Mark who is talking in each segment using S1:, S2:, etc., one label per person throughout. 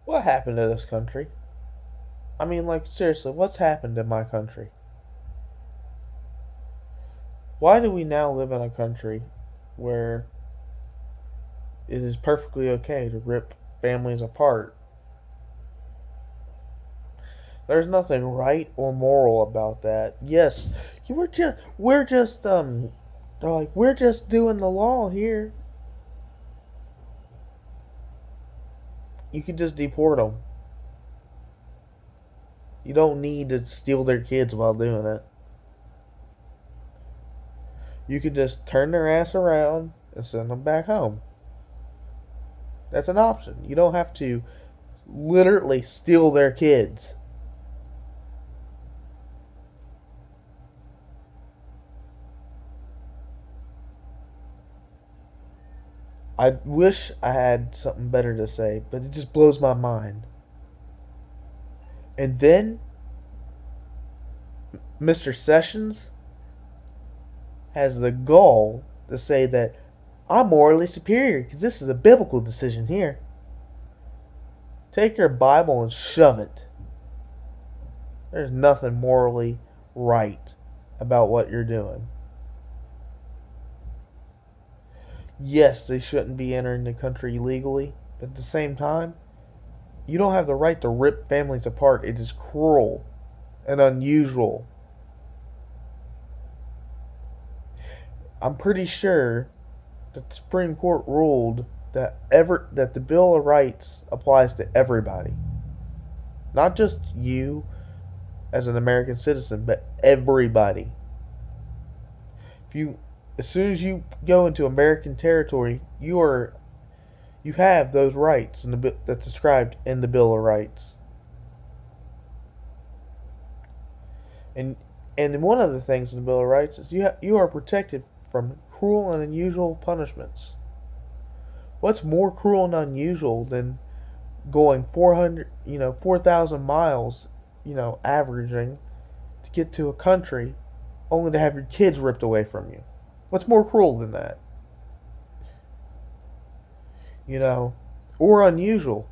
S1: What happened to this country? I mean, like, seriously, what's happened in my country? Why do we now live in a country where it is perfectly okay to rip families apart? There's nothing right or moral about that. Yes, they're like, we're just doing the law here. You can just deport them. You don't need to steal their kids while doing it. You can just turn their ass around and send them back home. That's an option. You don't have to literally steal their kids. I wish I had something better to say, but it just blows my mind. And then Mr. Sessions has the gall to say that I'm morally superior because this is a biblical decision here. Take your Bible and shove it. There's nothing morally right about what you're doing. Yes, they shouldn't be entering the country illegally, but at the same time, you don't have the right to rip families apart. It is cruel and unusual. I'm pretty sure that the Supreme Court ruled that the Bill of Rights applies to everybody, not just you as an American citizen, but everybody. If you, as soon as you go into American territory, you have those rights that's described in the Bill of Rights. And one of the things in the Bill of Rights is you are protected from cruel and unusual punishments. What's more cruel and unusual than going 4,000 miles, averaging to get to a country only to have your kids ripped away from you? What's more cruel than that? Or unusual.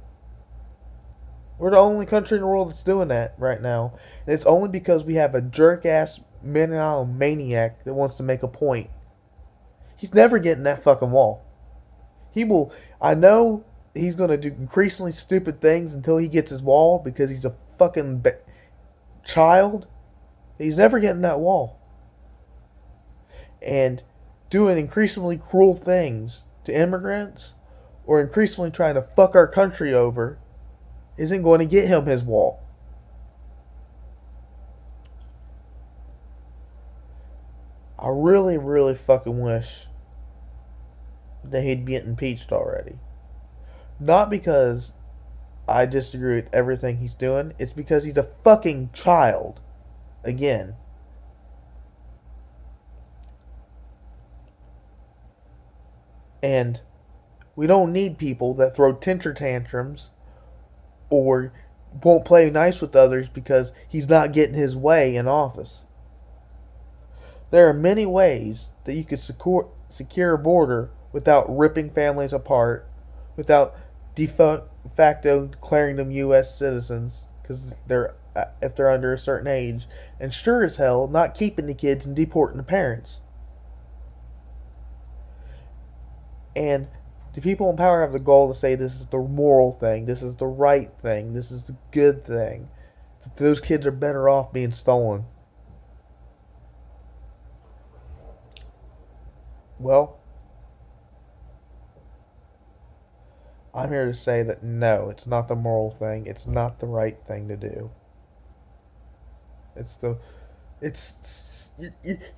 S1: We're the only country in the world that's doing that right now. And it's only because we have a jerk ass maniac that wants to make a point. He's never getting that fucking wall. He will. I know he's going to do increasingly stupid things until he gets his wall because he's a fucking child. He's never getting that wall. And doing increasingly cruel things to immigrants or increasingly trying to fuck our country over isn't going to get him his wall. I really, really fucking wish that he'd get impeached already. Not because I disagree with everything he's doing, it's because he's a fucking child. Again. And we don't need people that throw temper tantrums or won't play nice with others because he's not getting his way in office. There are many ways that you could secure a border without ripping families apart, without de facto declaring them U.S. citizens because if they're under a certain age, and sure as hell not keeping the kids and deporting the parents. And the people in power have the goal to say this is the moral thing, this is the right thing, this is the good thing. That those kids are better off being stolen. Well, I'm here to say that no, it's not the moral thing. It's not the right thing to do.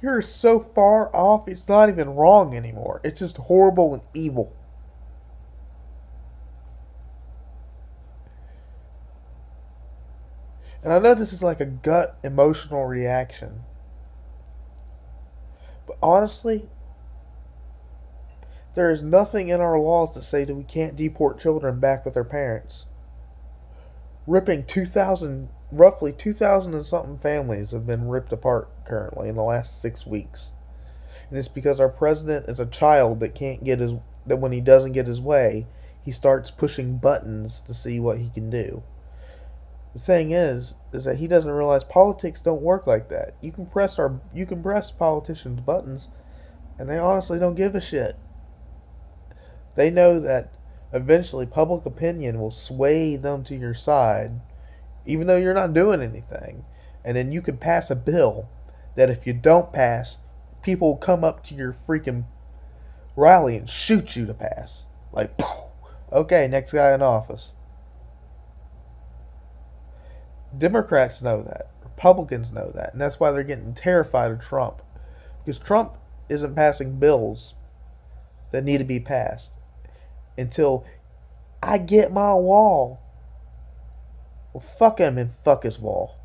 S1: You're so far off. It's not even wrong anymore. It's just horrible and evil. And I know this is like a gut emotional reaction, but honestly, there is nothing in our laws that say that we can't deport children back with their parents. Ripping roughly 2,000 and something families have been ripped apart currently in the last 6 weeks. And it's because our president is a child that can't get that when he doesn't get his way, he starts pushing buttons to see what he can do. The thing is that he doesn't realize politics don't work like that. You can press politicians' buttons, and they honestly don't give a shit. They know that eventually public opinion will sway them to your side, even though you're not doing anything. And then you can pass a bill that if you don't pass, people will come up to your freaking rally and shoot you to pass. Like, okay, next guy in office. Democrats know that. Republicans know that. And that's why they're getting terrified of Trump. Because Trump isn't passing bills that need to be passed until I get my wall. Well, fuck him and fuck his wall.